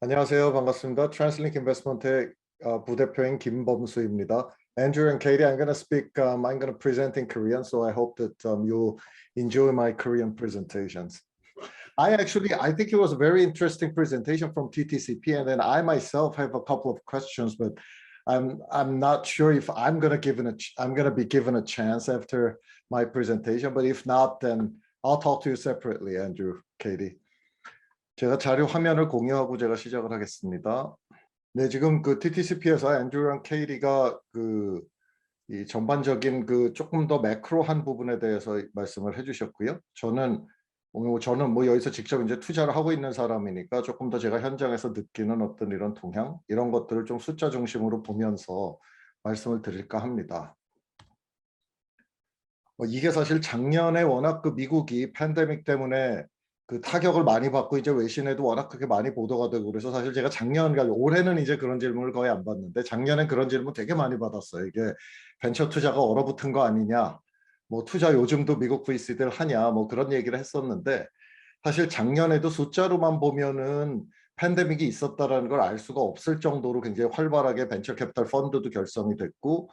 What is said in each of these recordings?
안녕하세요. 반갑습니다. 트랜슬링크 인베스트먼트의 부대표인 김범수입니다. Andrew and Katie, I'm going to speak, I'm going to present in Korean, so I hope that you enjoy my Korean presentations. I think it was a very interesting presentation from TTCP, and then I myself have a couple of questions, but I'm not sure if I'm going to be given a chance after my presentation, but if not, then I'll talk to you separately, Andrew, Katie. 제가 자료 화면을 공유하고 제가 시작을 하겠습니다. 네, 지금 그 TTCP에서 앤드류랑 케이리가 이 전반적인 조금 더 매크로한 부분에 대해서 말씀을 해주셨고요. 저는 뭐 여기서 직접 이제 투자를 하고 있는 사람이니까 조금 더 제가 현장에서 느끼는 어떤 이런 동향, 이런 것들을 좀 숫자 중심으로 보면서 말씀을 드릴까 합니다. 이게 사실 작년에 워낙 미국이 팬데믹 때문에 타격을 많이 받고 이제 외신에도 워낙 그렇게 많이 보도가 되고 그래서 사실 제가 올해는 이제 그런 질문을 거의 안 받는데 작년엔 그런 질문 되게 많이 받았어요. 이게 벤처 투자가 얼어붙은 거 아니냐, 뭐 투자 요즘도 미국 VC들 하냐, 뭐 그런 얘기를 했었는데 사실 작년에도 숫자로만 보면은 팬데믹이 있었다라는 걸 알 수가 없을 정도로 굉장히 활발하게 벤처 캐피탈 펀드도 결성이 됐고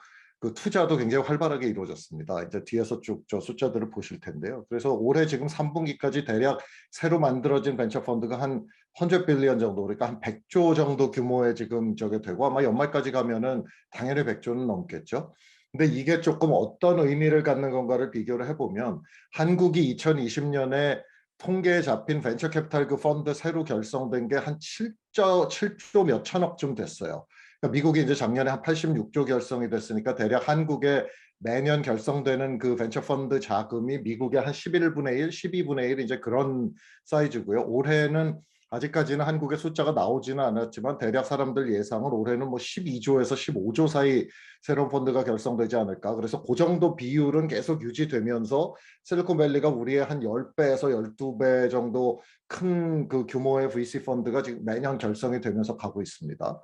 투자도 굉장히 활발하게 이루어졌습니다. 이제 뒤에서 쭉 저 숫자들을 보실 텐데요. 그래서 올해 지금 3분기까지 대략 새로 만들어진 벤처 펀드가 한 100 빌리언 정도, 그러니까 한 100조 정도 규모의 지금 저게 되고 아마 연말까지 가면은 당연히 100조는 넘겠죠. 근데 이게 조금 어떤 의미를 갖는 건가를 비교를 해보면 한국이 2020년에 통계에 잡힌 벤처 캐피탈 펀드 새로 결성된 게 한 7조 몇 천억쯤 됐어요. 그러니까 미국이 이제 작년에 한 86조 결성이 됐으니까 대략 한국에 매년 결성되는 벤처 펀드 자금이 미국의 한 11분의 1, 12분의 1 이제 그런 사이즈고요. 올해는 아직까지는 한국의 숫자가 나오지는 않았지만 대략 사람들 예상은 올해는 뭐 12조에서 15조 사이 새로운 펀드가 결성되지 않을까. 그래서 그 정도 비율은 계속 유지되면서 실리콘밸리가 우리의 한 10배에서 12배 정도 큰 규모의 VC 펀드가 지금 매년 결성이 되면서 가고 있습니다.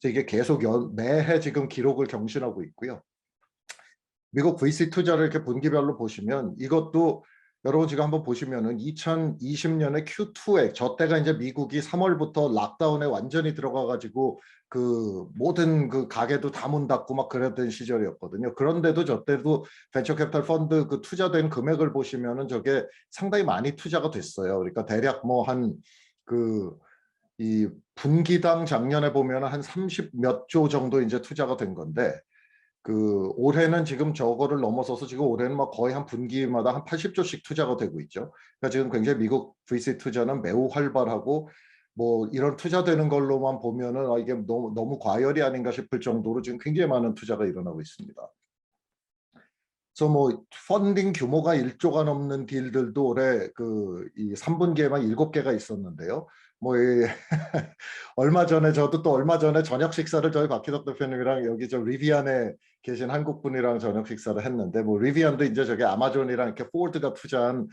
이게 계속 매해 지금 기록을 경신하고 있고요. 미국 VC 투자를 이렇게 분기별로 보시면 이것도 여러분 지금 한번 보시면은 2020년에 Q2에 저 때가 이제 미국이 3월부터 락다운에 완전히 들어가가지고 모든 가게도 다 문 닫고 막 그랬던 시절이었거든요. 그런데도 저 때도 벤처 캐피탈 펀드 투자된 금액을 보시면은 저게 상당히 많이 투자가 됐어요. 그러니까 대략 뭐 이 분기당 작년에 보면 한 30 몇 조 정도 이제 투자가 된 건데 올해는 지금 저거를 넘어서서 지금 올해는 막 거의 한 분기마다 한 80조씩 투자가 되고 있죠. 그러니까 지금 굉장히 미국 VC 투자는 매우 활발하고 뭐 이런 투자되는 걸로만 보면은 이게 너무 과열이 아닌가 싶을 정도로 지금 굉장히 많은 투자가 일어나고 있습니다. 그래서 뭐 펀딩 규모가 1조가 넘는 딜들도 올해 이 3분기에만 7개가 있었는데요. 뭐 얼마 전에 저녁 식사를 저희 박희덕 대표님이랑 여기 저 리비안에 계신 한국 분이랑 저녁 식사를 했는데 뭐 리비안도 이제 저게 아마존이랑 이렇게 포드가 투자한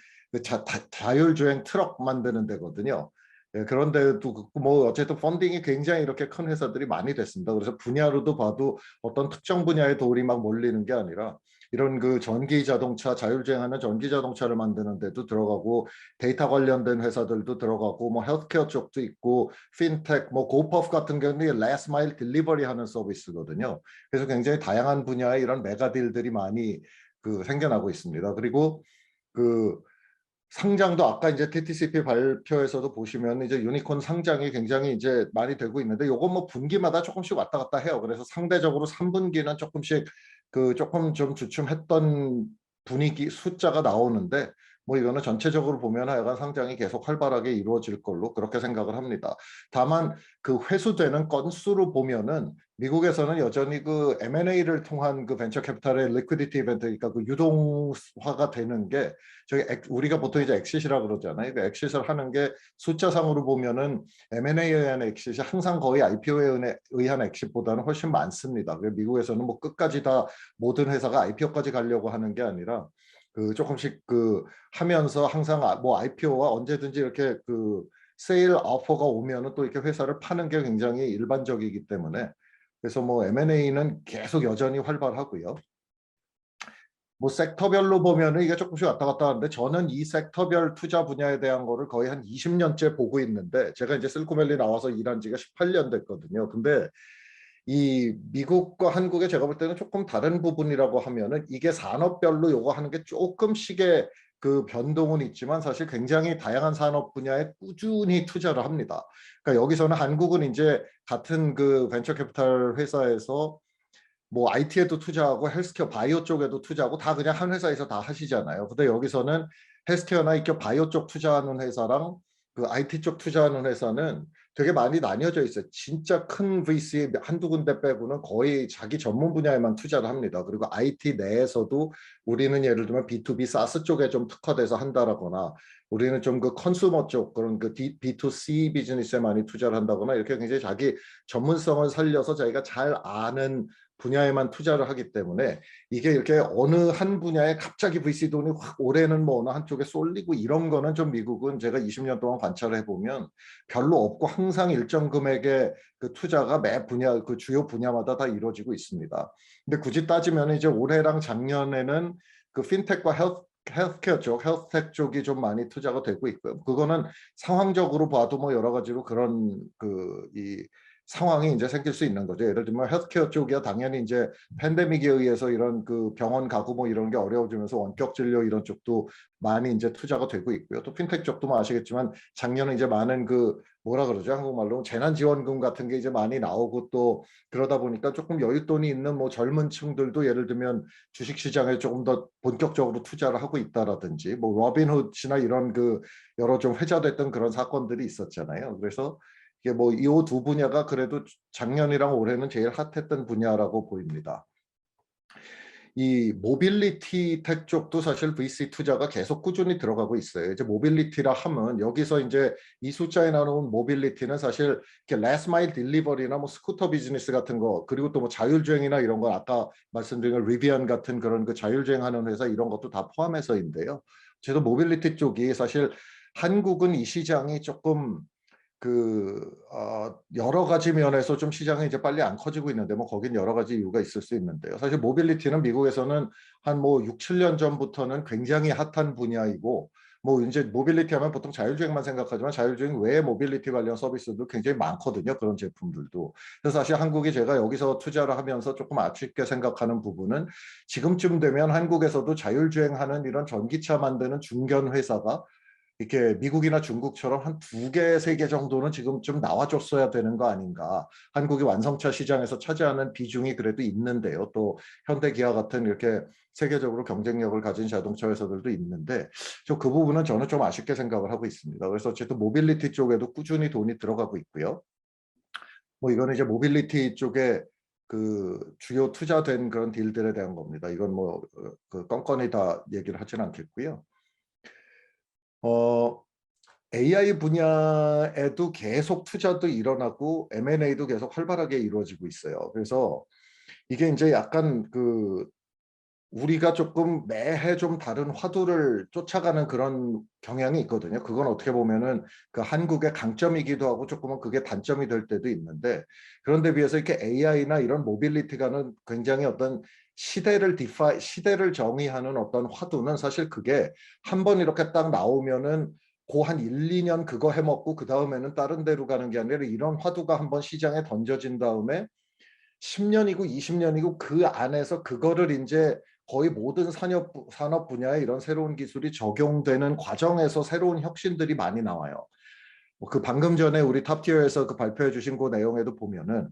자율주행 트럭 만드는 데거든요. 예, 그런데도 뭐 어쨌든 펀딩이 굉장히 이렇게 큰 회사들이 많이 됐습니다. 그래서 분야로도 봐도 어떤 특정 분야에 돌이 막 몰리는 게 아니라 이런 전기 자동차, 자율주행하는 전기 자동차를 만드는 데도 들어가고 데이터 관련된 회사들도 들어가고 뭐 헬스케어 쪽도 있고 핀텍, 뭐 고퍼프 같은 경우는 라스트 마일 딜리버리 하는 서비스거든요. 그래서 굉장히 다양한 분야의 이런 메가딜들이 많이 생겨나고 있습니다. 그리고 상장도 아까 이제 TTCP 발표에서도 보시면 이제 유니콘 상장이 굉장히 이제 많이 되고 있는데 요건 뭐 분기마다 조금씩 왔다 갔다 해요. 그래서 상대적으로 3분기는 조금씩 조금 좀 주춤했던 분위기 숫자가 나오는데 뭐 이거는 전체적으로 보면 하여간 상장이 계속 활발하게 이루어질 걸로 그렇게 생각을 합니다. 다만 회수되는 건수로 보면은 미국에서는 여전히 M&A를 통한 벤처 캐피탈의 리퀴디티 이벤트, 그러니까 유동화가 되는 게 우리가 보통 이제 엑시트라 그러잖아요. 엑시트를 하는 게 숫자상으로 보면은 M&A에 의한 엑시트이 항상 거의 IPO에 의한 엑시트보다는 훨씬 많습니다. 미국에서는 뭐 끝까지 다 모든 회사가 IPO까지 가려고 하는 게 아니라 조금씩 하면서 항상 뭐 IPO와 언제든지 이렇게 세일 오퍼가 오면은 또 이렇게 회사를 파는 게 굉장히 일반적이기 때문에 그래서 뭐 M&A는 계속 여전히 활발하고요. 뭐 섹터별로 보면은 이게 조금씩 왔다 갔다 하는데 저는 이 섹터별 투자 분야에 대한 거를 거의 한 20년째 보고 있는데 제가 이제 실리콘밸리 나와서 일한 지가 18년 됐거든요. 근데 이 미국과 한국의 제가 볼 때는 조금 다른 부분이라고 하면은 이게 산업별로 요거 하는 게 조금씩의 그 변동은 있지만 사실 굉장히 다양한 산업 분야에 꾸준히 투자를 합니다. 그러니까 여기서는 한국은 이제 같은 그 벤처 캐피탈 회사에서 뭐 IT에도 투자하고 헬스케어 바이오 쪽에도 투자하고 다 그냥 한 회사에서 다 하시잖아요. 근데 여기서는 헬스케어나 이렇게 바이오 쪽 투자하는 회사랑 그 IT 쪽 투자하는 회사는 되게 많이 나뉘어져 있어요. 진짜 큰 VC 한두 군데 빼고는 거의 자기 전문 분야에만 투자를 합니다. 그리고 IT 내에서도 우리는 예를 들면 B2B 사스 쪽에 좀 특화돼서 한다라거나 우리는 좀 그 컨슈머 쪽 그런 그 B2C 비즈니스에 많이 투자를 한다거나 이렇게 굉장히 자기 전문성을 살려서 자기가 잘 아는 분야에만 투자를 하기 때문에 이게 이렇게 어느 한 분야에 갑자기 VC 돈이 확 올해는 뭐 어느 한쪽에 쏠리고 이런 거는 좀 미국은 제가 20년 동안 관찰을 해보면 별로 없고 항상 일정 금액의 그 투자가 매 분야 그 주요 분야마다 다 이루어지고 있습니다. 근데 굳이 따지면 이제 올해랑 작년에는 그 핀텍과 헬스케어 쪽, 헬스텍 쪽이 좀 많이 투자가 되고 있고요. 그거는 상황적으로 봐도 뭐 여러 가지로 그런 이 상황이 이제 생길 수 있는 거죠. 예를 들면 헬스케어 쪽이야 당연히 이제 팬데믹에 의해서 이런 그 병원 가구 뭐 이런 게 어려워지면서 원격 진료 이런 쪽도 많이 이제 투자가 되고 있고요. 또 핀텍 쪽도 뭐 아시겠지만 작년에 이제 많은 그 뭐라 그러죠? 한국말로 재난지원금 같은 게 이제 많이 나오고 또 그러다 보니까 조금 여윳돈이 있는 뭐 젊은 층들도 예를 들면 주식시장에 조금 더 본격적으로 투자를 하고 있다라든지 뭐 로빈훗이나 이런 그 여러 좀 회자됐던 그런 사건들이 있었잖아요. 그래서 이게 뭐 이 두 분야가 그래도 작년이랑 올해는 제일 핫했던 분야라고 보입니다. 이 모빌리티 텍 쪽도 사실 VC 투자가 계속 꾸준히 들어가고 있어요. 이제 모빌리티라 하면 여기서 이제 이 숫자에 나오는 모빌리티는 사실 이렇게 라스트 마일 딜리버리나 뭐 스쿠터 비즈니스 같은 거 그리고 또 뭐 자율주행이나 이런 거 아까 말씀드린 리비안 같은 그런 그 자율주행하는 회사 이런 것도 다 포함해서인데요. 저도 모빌리티 쪽이 사실 한국은 이 시장이 조금 여러 가지 면에서 좀 시장이 이제 빨리 안 커지고 있는데 뭐 거긴 여러 가지 이유가 있을 수 있는데요. 사실 모빌리티는 미국에서는 한 뭐 6, 7년 전부터는 굉장히 핫한 분야이고 뭐 이제 모빌리티 하면 보통 자율주행만 생각하지만 자율주행 외에 모빌리티 관련 서비스도 굉장히 많거든요. 그런 제품들도. 그래서 사실 한국이 제가 여기서 투자를 하면서 조금 아쉽게 생각하는 부분은 지금쯤 되면 한국에서도 자율주행하는 이런 전기차 만드는 중견 회사가 이렇게 미국이나 중국처럼 한 두 개, 세 개 정도는 지금 좀 나와줬어야 되는 거 아닌가. 한국이 완성차 시장에서 차지하는 비중이 그래도 있는데요. 또 현대기아 같은 이렇게 세계적으로 경쟁력을 가진 자동차 회사들도 있는데 그 부분은 저는 좀 아쉽게 생각을 하고 있습니다. 그래서 어쨌든 모빌리티 쪽에도 꾸준히 돈이 들어가고 있고요. 뭐 이거는 이제 모빌리티 쪽에 그 주요 투자된 그런 딜들에 대한 겁니다. 이건 뭐그 껌껌이 다 얘기를 하지는 않겠고요. 어, AI 분야에도 계속 투자도 일어나고 M&A도 계속 활발하게 이루어지고 있어요. 그래서 이게 이제 약간 그 우리가 조금 매해 좀 다른 화두를 쫓아가는 그런 경향이 있거든요. 그건 어떻게 보면은 그 한국의 강점이기도 하고 조금은 그게 단점이 될 때도 있는데 그런데 비해서 이렇게 AI나 이런 모빌리티가는 굉장히 어떤 시대를 정의하는 어떤 화두는 사실 그게 한 번 이렇게 딱 나오면은 그 한 1, 2년 그거 해먹고 그 다음에는 다른 데로 가는 게 아니라 이런 화두가 한번 시장에 던져진 다음에 10년이고 20년이고 그 안에서 그거를 이제 거의 모든 산업 분야에 이런 새로운 기술이 적용되는 과정에서 새로운 혁신들이 많이 나와요. 그 방금 전에 우리 탑티어에서 그 발표해 주신 그 내용에도 보면은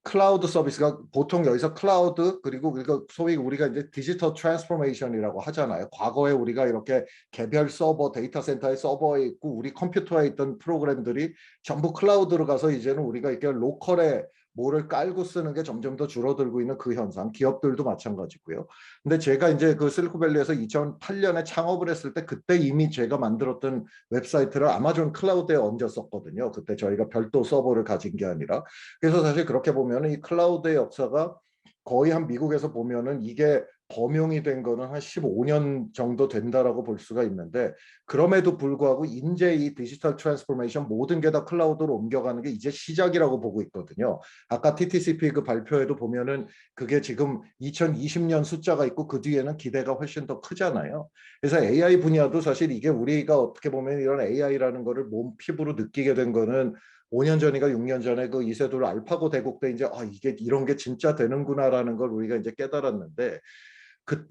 클라우드 서비스가 보통 여기서 클라우드 그리고 소위 우리가 이제 디지털 트랜스포메이션이라고 하잖아요. 과거에 우리가 이렇게 개별 서버 데이터 센터에 서버에 있고 우리 컴퓨터에 있던 프로그램들이 전부 클라우드로 가서 이제는 우리가 이렇게 로컬에 뭐를 깔고 쓰는 게 점점 더 줄어들고 있는 그 현상. 기업들도 마찬가지고요. 근데 제가 이제 그 실리콘밸리에서 2008년에 창업을 했을 때 그때 이미 제가 만들었던 웹사이트를 아마존 클라우드에 얹었었거든요. 그때 저희가 별도 서버를 가진 게 아니라. 그래서 사실 그렇게 보면 이 클라우드의 역사가 거의 한 미국에서 보면은 이게 범용이 된 거는 한 15년 정도 된다라고 볼 수가 있는데 그럼에도 불구하고 이제 이 디지털 트랜스포메이션 모든 게 다 클라우드로 옮겨가는 게 이제 시작이라고 보고 있거든요. 아까 TTCP 그 발표에도 보면은 그게 지금 2020년 숫자가 있고 그 뒤에는 기대가 훨씬 더 크잖아요. 그래서 AI 분야도 사실 이게 우리가 어떻게 보면 이런 AI라는 거를 몸 피부로 느끼게 된 거는 5년 전인가 6년 전에 그 이세돌 알파고 대국 때 이제 이게 이런 게 진짜 되는구나라는 걸 우리가 이제 깨달았는데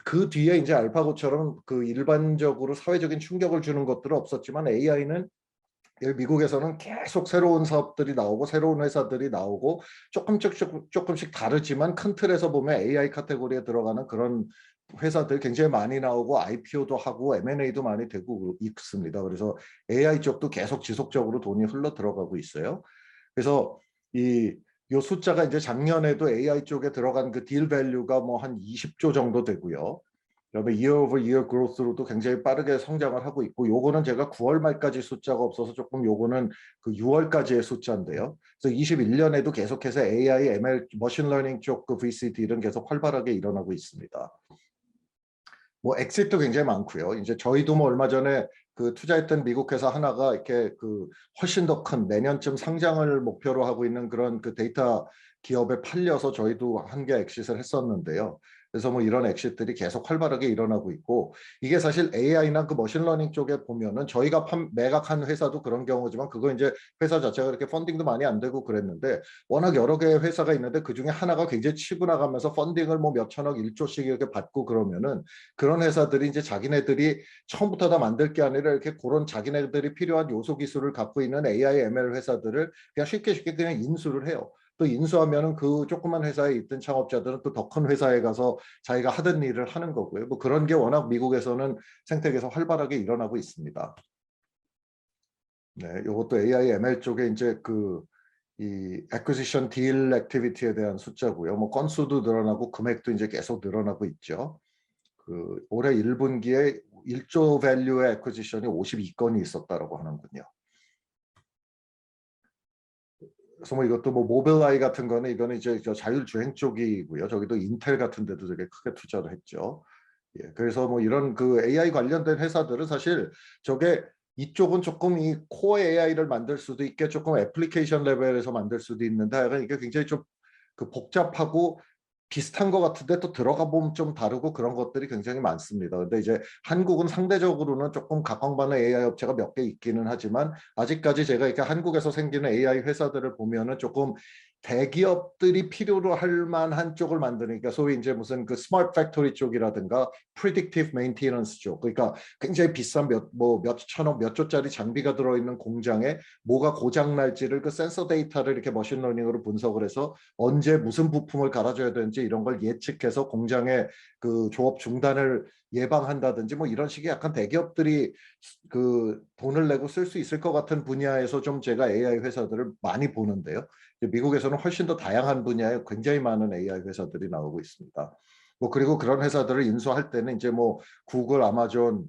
그 뒤에 이제 알파고처럼 그 일반적으로 사회적인 충격을 주는 것들은 없었지만 AI는 미국에서는 계속 새로운 사업들이 나오고 새로운 회사들이 나오고 조금씩 다르지만 큰 틀에서 보면 AI 카테고리에 들어가는 그런 회사들 굉장히 많이 나오고 IPO도 하고 M&A도 많이 되고 있습니다. 그래서 AI 쪽도 계속 지속적으로 돈이 흘러 들어가고 있어요. 그래서 요 숫자가 이제 작년에도 AI 쪽에 들어간 그 딜 밸류가 뭐 한 20조 정도 되고요. 그다음에 year over year growth로도 굉장히 빠르게 성장을 하고 있고 요거는 제가 9월 말까지 숫자가 없어서 조금 요거는 그 6월까지의 숫자인데요. 그래서 21년에도 계속해서 AI, ML, 머신러닝 쪽 그 VC 딜은 계속 활발하게 일어나고 있습니다. 뭐 엑시트도 굉장히 많고요. 이제 저희도 뭐 얼마 전에 그 투자했던 미국 회사 하나가 이렇게 그 훨씬 더 큰 내년쯤 상장을 목표로 하고 있는 그런 그 데이터 기업에 팔려서 저희도 한 개 엑시트를 했었는데요. 그래서 뭐 이런 엑시트들이 계속 활발하게 일어나고 있고 이게 사실 AI나 그 머신러닝 쪽에 보면은 저희가 매각한 회사도 그런 경우지만 그거 이제 회사 자체가 그렇게 펀딩도 많이 안 되고 그랬는데 워낙 여러 개의 회사가 있는데 그 중에 하나가 굉장히 치고 나가면서 펀딩을 뭐 몇천억, 1조씩 이렇게 받고 그러면은 그런 회사들이 이제 자기네들이 처음부터 다 만들 게 아니라 이렇게 그런 자기네들이 필요한 요소 기술을 갖고 있는 AI, ML 회사들을 그냥 쉽게 그냥 인수를 해요. 또 인수하면은 그 조그만 회사에 있던 창업자들은 또 더 큰 회사에 가서 자기가 하던 일을 하는 거고요. 뭐 그런 게 워낙 미국에서는 생태계에서 활발하게 일어나고 있습니다. 네, 이것도 AI, ML 쪽에 이제 이 acquisition deal activity에 대한 숫자고요. 뭐 건수도 늘어나고 금액도 이제 계속 늘어나고 있죠. 그 올해 1분기에 1조 밸류의 acquisition이 52건이 있었다라고 하는군요. 그래서 뭐 이것도 뭐 모빌아이 같은 거는 이거는 이제 자율주행 쪽이고요. 저기도 인텔 같은 데도 되게 크게 투자를 했죠. 예, 그래서 뭐 이런 그 AI 관련된 회사들은 사실 저게 이쪽은 조금 이 코어 AI를 만들 수도 있게 조금 애플리케이션 레벨에서 만들 수도 있는데 약간 이게 굉장히 좀 그 복잡하고 비슷한 것 같은데 또 들어가 보면 좀 다르고 그런 것들이 굉장히 많습니다. 근데 이제 한국은 상대적으로는 조금 각광받는 AI 업체가 몇 개 있기는 하지만 아직까지 제가 이렇게 한국에서 생기는 AI 회사들을 보면은 조금 대기업들이 필요로 할 만한 쪽을 만드니까 소위 이제 무슨 그 스마트 팩토리 쪽이라든가 프리딕티브 메인테넌스 쪽 그러니까 굉장히 비싼 몇 천억 몇 조짜리 장비가 들어있는 공장에 뭐가 고장 날지를 그 센서 데이터를 이렇게 머신러닝으로 분석을 해서 언제 무슨 부품을 갈아줘야 되는지 이런 걸 예측해서 공장의 그 조업 중단을 예방한다든지 뭐 이런 식의 약간 대기업들이 그 돈을 내고 쓸 수 있을 것 같은 분야에서 좀 제가 AI 회사들을 많이 보는데요. 미국에서는 훨씬 더 다양한 분야에 굉장히 많은 AI 회사들이 나오고 있습니다. 뭐 그리고 그런 회사들을 인수할 때는 이제 뭐 구글, 아마존,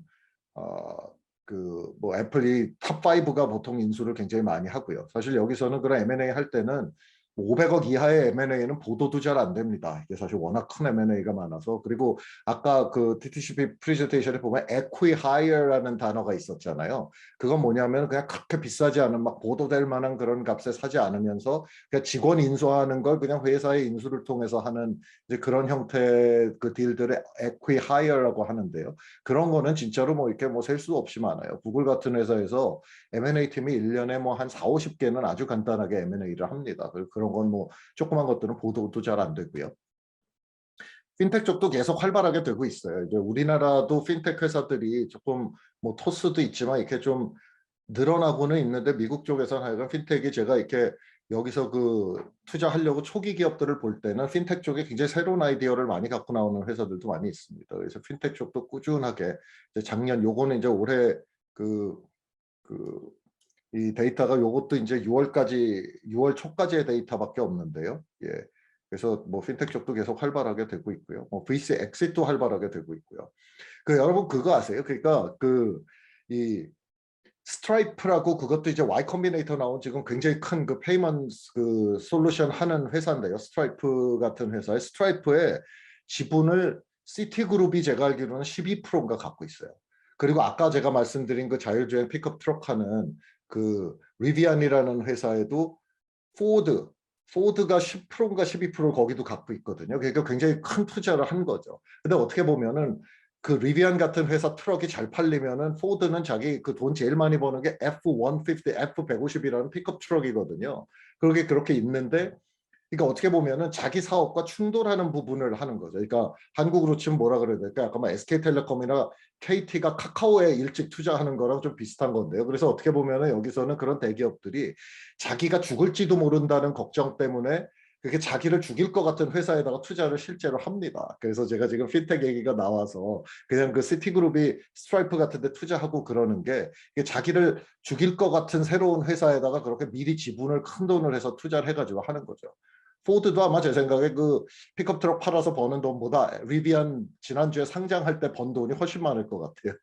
그 뭐 애플이 탑 5가 보통 인수를 굉장히 많이 하고요. 사실 여기서는 그런 M&A 할 때는 500억 이하의 M&A는 보도도 잘 안 됩니다. 이게 사실 워낙 큰 M&A가 많아서 그리고 아까 그 TTCP 프레젠테이션에 보면 acqui-hire라는 단어가 있었잖아요. 그건 뭐냐면 그냥 그렇게 비싸지 않은 막 보도될 만한 그런 값에 사지 않으면서 그냥 직원 인수하는 걸 그냥 회사의 인수를 통해서 하는 이제 그런 형태의 그 딜들을 acqui-hire라고 하는데요. 그런 거는 진짜로 뭐 이렇게 뭐 셀 수 없이 많아요. 구글 같은 회사에서 M&A 팀이 1년에 뭐 한 4, 50개는 아주 간단하게 M&A를 합니다. 그런 건 뭐 조그만 것들은 보도도 잘 안 되고요. 핀텍 쪽도 계속 활발하게 되고 있어요. 이제 우리나라도 핀텍 회사들이 조금 뭐 토스도 있지만 이렇게 좀 늘어나고는 있는데 미국 쪽에서는 하여간 핀텍이 제가 이렇게 여기서 그 투자하려고 초기 기업들을 볼 때는 핀텍 쪽에 굉장히 새로운 아이디어를 많이 갖고 나오는 회사들도 많이 있습니다. 그래서 핀텍 쪽도 꾸준하게 이제 작년 요거는 이제 올해 그 이 데이터가 요것도 이제 6월 초까지의 데이터밖에 없는데요. 예. 그래서 뭐 핀텍 쪽도 계속 활발하게 되고 있고요. 뭐 VC 엑시트도 활발하게 되고 있고요. 그 여러분 그거 아세요? 그러니까 이 스트라이프라고 그것도 이제 Y 컴비네이터 나온 지금 굉장히 큰 그 페이먼트 그 솔루션 하는 회사인데요. 스트라이프 같은 회사에 스트라이프에 지분을 시티그룹이 제가 알기로는 12%인가 갖고 있어요. 그리고 아까 제가 말씀드린 그 자율주행 픽업 트럭 하는 그 리비안이라는 회사에도 포드가 10%인가 12%를 거기도 갖고 있거든요. 그러니까 굉장히 큰 투자를 한 거죠. 근데 어떻게 보면은 그 리비안 같은 회사 트럭이 잘 팔리면은 포드는 자기 그 돈 제일 많이 버는 게 F-150, F-150이라는 픽업 트럭이거든요. 그렇게 있는데, 그러니까 어떻게 보면은 자기 사업과 충돌하는 부분을 하는 거죠. 그러니까 한국으로 치면 뭐라 그래야 될까? 약간 뭐 SK텔레콤이나 KT가 카카오에 일찍 투자하는 거랑 좀 비슷한 건데요. 그래서 어떻게 보면은 여기서는 그런 대기업들이 자기가 죽을지도 모른다는 걱정 때문에 그게 자기를 죽일 것 같은 회사에다가 투자를 실제로 합니다. 그래서 제가 지금 핀텍 얘기가 나와서 그냥 그 시티그룹이 스트라이프 같은 데 투자하고 그러는 게 자기를 죽일 것 같은 새로운 회사에다가 그렇게 미리 지분을 큰 돈을 해서 투자를 해가지고 하는 거죠. 포드도 아마 제 생각에 그 픽업 트럭 팔아서 버는 돈보다 리비안 지난주에 상장할 때 번 돈이 훨씬 많을 것 같아요.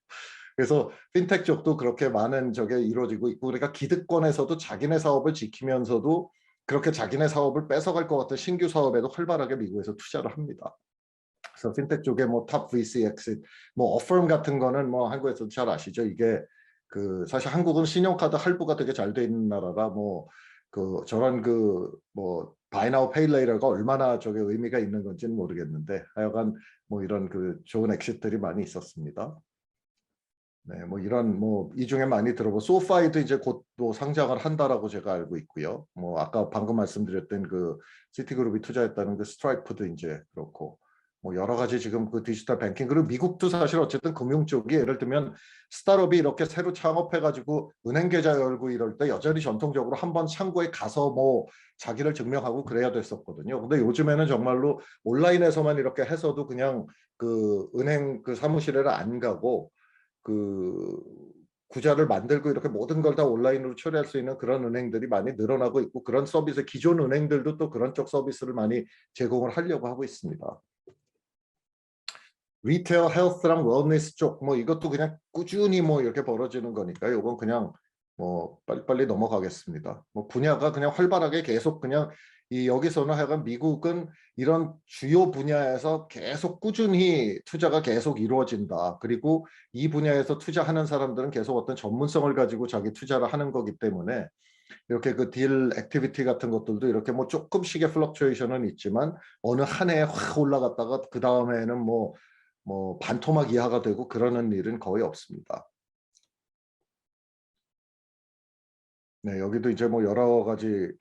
그래서 핀텍 쪽도 그렇게 많은 저게 이루어지고 있고, 그러니까 기득권에서도 자기네 사업을 지키면서도 그렇게 자기네 사업을 뺏어갈 것 같은 신규 사업에도 활발하게 미국에서 투자를 합니다. 그래서 핀텍 쪽에 뭐 탑 VC 엑싯, 뭐 어펌 같은 거는 뭐 한국에서도 잘 아시죠? 이게 그 사실 한국은 신용카드 할부가 되게 잘 돼 있는 나라라 뭐 그 저런 그 뭐 바이 나우 페이 레이터가 얼마나 저게 의미가 있는 건지는 모르겠는데 하여간 뭐 이런 그 좋은 엑싯들이 많이 있었습니다. 네, 뭐 이런 뭐 이 중에 많이 들어보 소파이도 이제 곧 또 상장을 한다라고 제가 알고 있고요. 뭐 아까 방금 말씀드렸던 그 시티그룹이 투자했다는 그 스트라이프도 이제 그렇고 뭐 여러 가지 지금 그 디지털 뱅킹 그리고 미국도 사실 어쨌든 금융 쪽이 예를 들면 스타트업이 이렇게 새로 창업해가지고 은행 계좌 열고 이럴 때 여전히 전통적으로 한번 창구에 가서 뭐 자기를 증명하고 그래야 됐었거든요. 근데 요즘에는 정말로 온라인에서만 이렇게 해서도 그냥 그 은행 그 사무실에를 안 가고 그 구자를 만들고 이렇게 모든 걸 다 온라인으로 처리할 수 있는 그런 은행들이 많이 늘어나고 있고 그런 서비스 기존 은행들도 또 그런 쪽 서비스를 많이 제공을 하려고 하고 있습니다. 리테일 헬스랑 웰니스 쪽 뭐 이것도 그냥 꾸준히 뭐 이렇게 벌어지는 거니까 이건 그냥 뭐 빨리빨리 넘어가겠습니다. 뭐 분야가 그냥 활발하게 계속 그냥 이 여기서는 하여간 미국은 이런 주요 분야에서 계속 꾸준히 투자가 계속 이루어진다. 그리고 이 분야에서 투자하는 사람들은 계속 어떤 전문성을 가지고 자기 투자를 하는 거기 때문에 이렇게 그 딜 액티비티 같은 것들도 이렇게 뭐 조금씩의 플럭추에이션은 있지만 어느 한 해에 확 올라갔다가 그 다음에는 뭐 반토막 이하가 되고 그러는 일은 거의 없습니다. 네, 여기도 이제 뭐 여러 가지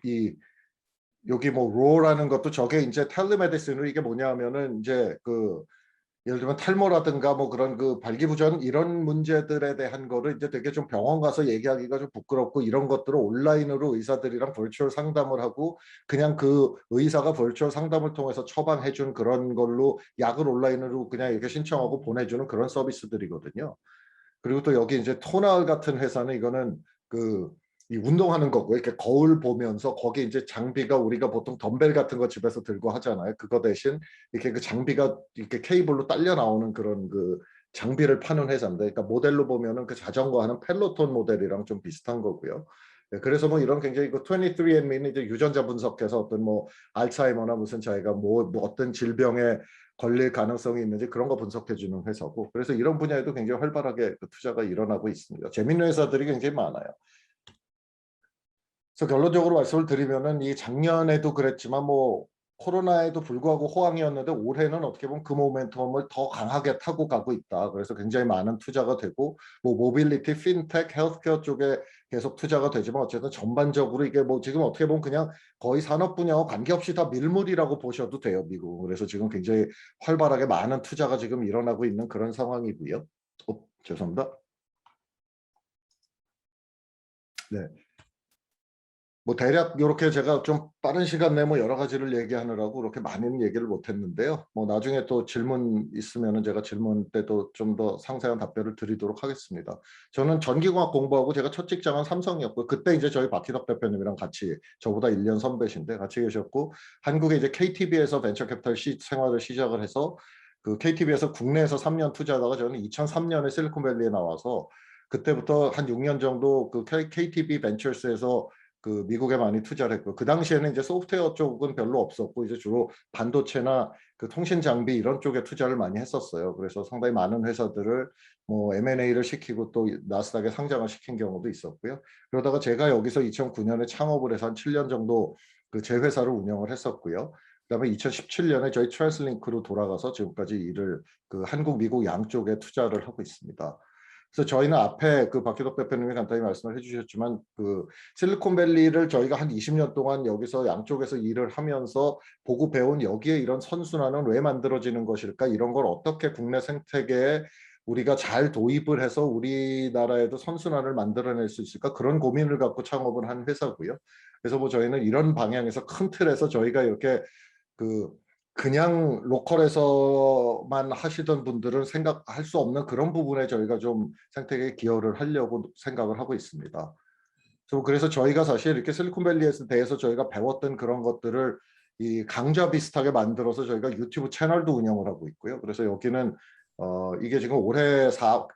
여기 뭐 로라는 것도 저게 이제 텔레메디슨으로 이게 뭐냐면은 이제 그 예를 들면 탈모라든가 뭐 그런 그 발기부전 이런 문제들에 대한 거를 이제 되게 좀 병원 가서 얘기하기가 좀 부끄럽고 이런 것들을 온라인으로 의사들이랑 벌추얼 상담을 하고 그냥 그 의사가 벌추얼 상담을 통해서 처방해 준 그런 걸로 약을 온라인으로 그냥 이렇게 신청하고 보내주는 그런 서비스들이거든요. 그리고 또 여기 이제 토날 같은 회사는 이거는 그 이 운동하는 거고 이렇게 거울 보면서 거기 이제 장비가 우리가 보통 덤벨 같은 거 집에서 들고 하잖아요. 그거 대신 이렇게 그 장비가 이렇게 케이블로 딸려 나오는 그런 그 장비를 파는 회사인데, 그러니까 모델로 보면은 그 자전거 하는 펠로톤 모델이랑 좀 비슷한 거고요. 네, 그래서 뭐 이런 굉장히 그 23andMe는 이제 유전자 분석해서 어떤 뭐 알츠하이머나 무슨 자기가 뭐 어떤 질병에 걸릴 가능성이 있는지 그런 거 분석해 주는 회사고, 그래서 이런 분야에도 굉장히 활발하게 그 투자가 일어나고 있습니다. 재밌는 회사들이 굉장히 많아요. 그래서 결론적으로 말씀을 드리면은 이 작년에도 그랬지만 뭐 코로나에도 불구하고 호황이었는데 올해는 어떻게 보면 그 모멘텀을 더 강하게 타고 가고 있다. 그래서 굉장히 많은 투자가 되고 뭐 모빌리티, 핀텍, 헬스케어 쪽에 계속 투자가 되지만 어쨌든 전반적으로 이게 뭐 지금 어떻게 보면 그냥 거의 산업 분야와 관계없이 다 밀물이라고 보셔도 돼요, 미국. 그래서 지금 굉장히 활발하게 많은 투자가 지금 일어나고 있는 그런 상황이고요. 죄송합니다. 네. 뭐 대략 이렇게 제가 좀 빠른 시간 내에 뭐 여러 가지를 얘기하느라고 그렇게 많은 얘기를 못했는데요. 뭐 나중에 또 질문 있으면은 제가 질문 때도 좀 더 상세한 답변을 드리도록 하겠습니다. 저는 전기공학 공부하고 제가 첫 직장은 삼성이었고 그때 이제 저희 박희덕 대표님이랑 같이 저보다 1년 선배신데 같이 계셨고 한국에 이제 KTB에서 벤처 캐피탈 생활을 시작을 해서 그 KTB에서 국내에서 3년 투자하다가 저는 2003년에 실리콘밸리에 나와서 그때부터 한 6년 정도 그 KTB 벤처스에서 그 미국에 많이 투자를 했고 그 당시에는 이제 소프트웨어 쪽은 별로 없었고 이제 주로 반도체나 그 통신 장비 이런 쪽에 투자를 많이 했었어요. 그래서 상당히 많은 회사들을 뭐 M&A를 시키고 또 나스닥에 상장을 시킨 경우도 있었고요. 그러다가 제가 여기서 2009년에 창업을 해서 한 7년 정도 그 제 회사를 운영을 했었고요. 그다음에 2017년에 저희 트랜스링크로 돌아가서 지금까지 일을 그 한국, 미국 양쪽에 투자를 하고 있습니다. 그래서 저희는 앞에 그 박희덕 대표님이 간단히 말씀을 해주셨지만 그 실리콘밸리를 저희가 한 20년 동안 여기서 양쪽에서 일을 하면서 보고 배운 여기에 이런 선순환은 왜 만들어지는 것일까? 이런 걸 어떻게 국내 생태계에 우리가 잘 도입을 해서 우리나라에도 선순환을 만들어낼 수 있을까? 그런 고민을 갖고 창업을 한 회사고요. 그래서 뭐 저희는 이런 방향에서 큰 틀에서 저희가 이렇게 그 그냥 로컬에서만 하시던 분들은 생각할 수 없는 그런 부분에 저희가 좀 생태계에 기여를 하려고 생각을 하고 있습니다. 그래서 저희가 사실 이렇게 실리콘밸리에 대해서 저희가 배웠던 그런 것들을 이 강좌 비슷하게 만들어서 저희가 유튜브 채널도 운영을 하고 있고요. 그래서 여기는 이게 지금 올해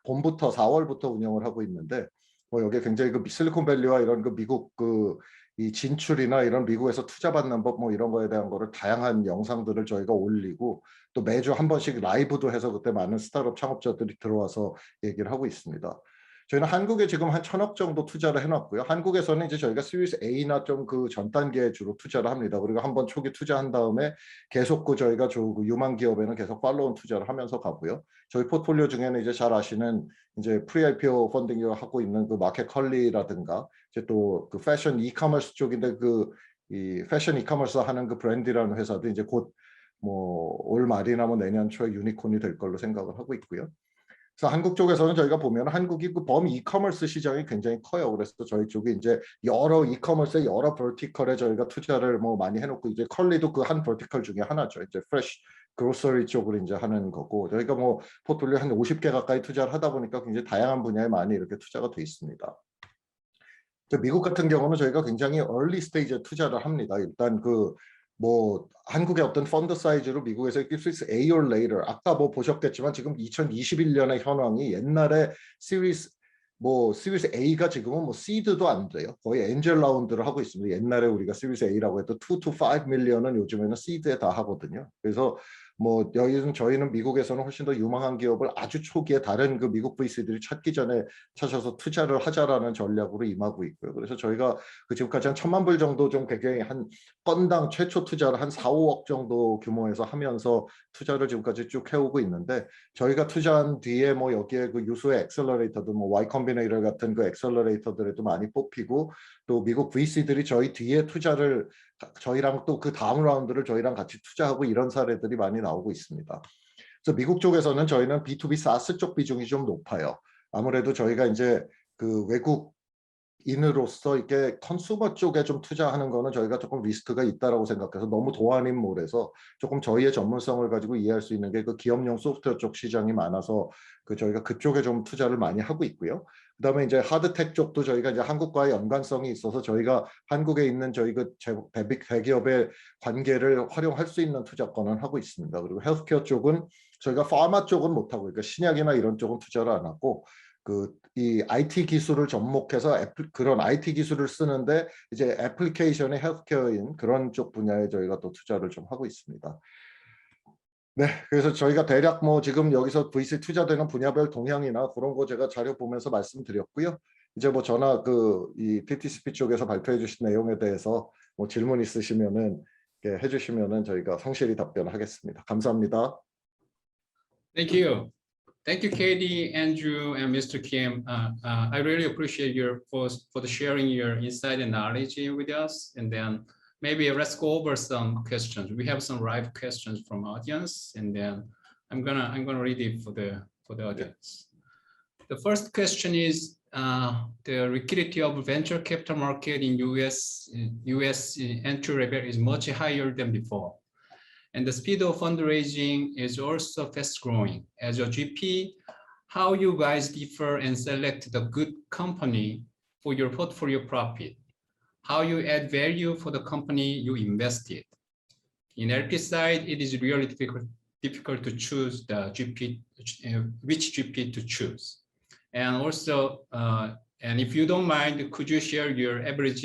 봄부터 4월부터 운영을 하고 있는데 뭐 여기에 굉장히 그 실리콘밸리와 이런 그 미국 그 이 진출이나 이런 미국에서 투자받는 법 뭐 이런 거에 대한 거를 다양한 영상들을 저희가 올리고 또 매주 한 번씩 라이브도 해서 그때 많은 스타트업 창업자들이 들어와서 얘기를 하고 있습니다. 저희는 한국에 지금 한 1,000억 정도 투자를 해놨고요. 한국에서는 이제 저희가 시리즈 A나 좀 그 전 단계에 주로 투자를 합니다. 그리고 한번 초기 투자한 다음에 계속 그 저희가 그 유망 기업에는 계속 팔로운 투자를 하면서 가고요. 저희 포트폴리오 중에는 이제 잘 아시는 이제 프리-IPO 펀딩을 하고 있는 그 마켓 컬리라든가 이제 또 그 패션 이커머스 쪽인데 그 이 패션 이커머스 하는 그 브랜디라는 회사도 이제 곧 뭐 올 말이나 뭐 내년 초에 유니콘이 될 걸로 생각을 하고 있고요. 그래서 한국 쪽에서는 저희가 보면 한국이 그 범 이커머스 시장이 굉장히 커요. 그래서 저희 쪽이 이제 여러 이커머스의 여러 버티컬에 저희가 투자를 뭐 많이 해놓고 이제 컬리도 그 한 버티컬 중에 하나죠. 이제 프레시 그로서리 쪽으로 이제 하는 거고 저희가 뭐 포트폴리오 한 50개 가까이 투자를 하다 보니까 굉장히 다양한 분야에 많이 이렇게 투자가 돼 있습니다. 미국 같은 경우는 저희가 굉장히 early 스테이지에 투자를 합니다. 일단 그 뭐 한국의 어떤 펀드 사이즈로 미국에서 시리즈 A or later 아까 뭐 보셨겠지만 지금 2021년의 현황이 옛날에 시리즈 A가 지금은 뭐 시드도 안 돼요. 거의 엔젤 라운드를 하고 있습니다. 옛날에 우리가 시리즈 A라고 해도 2 to 5 밀리언은 요즘에는 시드에 다 하거든요. 그래서 뭐 여기는 저희는 미국에서는 훨씬 더 유망한 기업을 아주 초기에 다른 그 미국 VC들이 찾기 전에 찾아서 투자를 하자라는 전략으로 임하고 있고요. 그래서 저희가 그 지금까지 한 1,000만 불 정도 좀 굉장히 한 건당 최초 투자를 한 4, 5억 정도 규모에서 하면서 투자를 지금까지 쭉 해오고 있는데 저희가 투자한 뒤에 뭐 여기에 그 유수의 엑셀러레이터도 뭐 Y 컴비네이터 같은 그 엑셀러레이터들에도 많이 뽑히고 또 미국 VC들이 저희 뒤에 투자를 저희랑 또 그 다음 라운드를 저희랑 같이 투자하고 이런 사례들이 많이 나오고 있습니다. 그래서 미국 쪽에서는 저희는 B2B 사스 쪽 비중이 좀 높아요. 아무래도 저희가 이제 그 외국인으로서 이렇게 컨슈머 쪽에 좀 투자하는 거는 저희가 조금 리스크가 있다라고 생각해서 너무 도안인몰에서 조금 저희의 전문성을 가지고 이해할 수 있는 게 그 기업용 소프트웨어 쪽 시장이 많아서 그 저희가 그쪽에 좀 투자를 많이 하고 있고요. 그다음에 이제 하드텍 쪽도 저희가 이제 한국과의 연관성이 있어서 저희가 한국에 있는 저희 그 대기업의 관계를 활용할 수 있는 투자권을 하고 있습니다. 그리고 헬스케어 쪽은 저희가 파마 쪽은 못 하고 그러니까 신약이나 이런 쪽은 투자를 안 하고 그 이 IT 기술을 접목해서 그런 IT 기술을 쓰는데 이제 애플리케이션의 헬스케어인 그런 쪽 분야에 저희가 또 투자를 좀 하고 있습니다. 네, 그래서 저희가 대략 뭐 지금 여기서 VC 투자되는 분야별 동향이나 그런 거 제가 자료 보면서 말씀드렸고요. 이제 뭐 저나 그 이 PTCP 쪽에서 발표해 주신 내용에 대해서 뭐 질문 있으시면은 해주시면은 저희가 성실히 답변하겠습니다. 감사합니다. Thank you. Thank you, Katie, Andrew, and Mr. Kim. I really appreciate your for the sharing your insight and knowledge with us. And then maybe let's go over some questions. We have some live questions from audience, and then I'm gonna read it for the audience. The first question is the liquidity of venture capital market in US entry level is much higher than before. And the speed of fundraising is also fast growing. As a GP, how you guys differ and select the good company for your portfolio profit? How you add value for the company you invested? In LP side, it is really difficult to choose the GP, which GP to choose. And also, and if you don't mind, could you share your average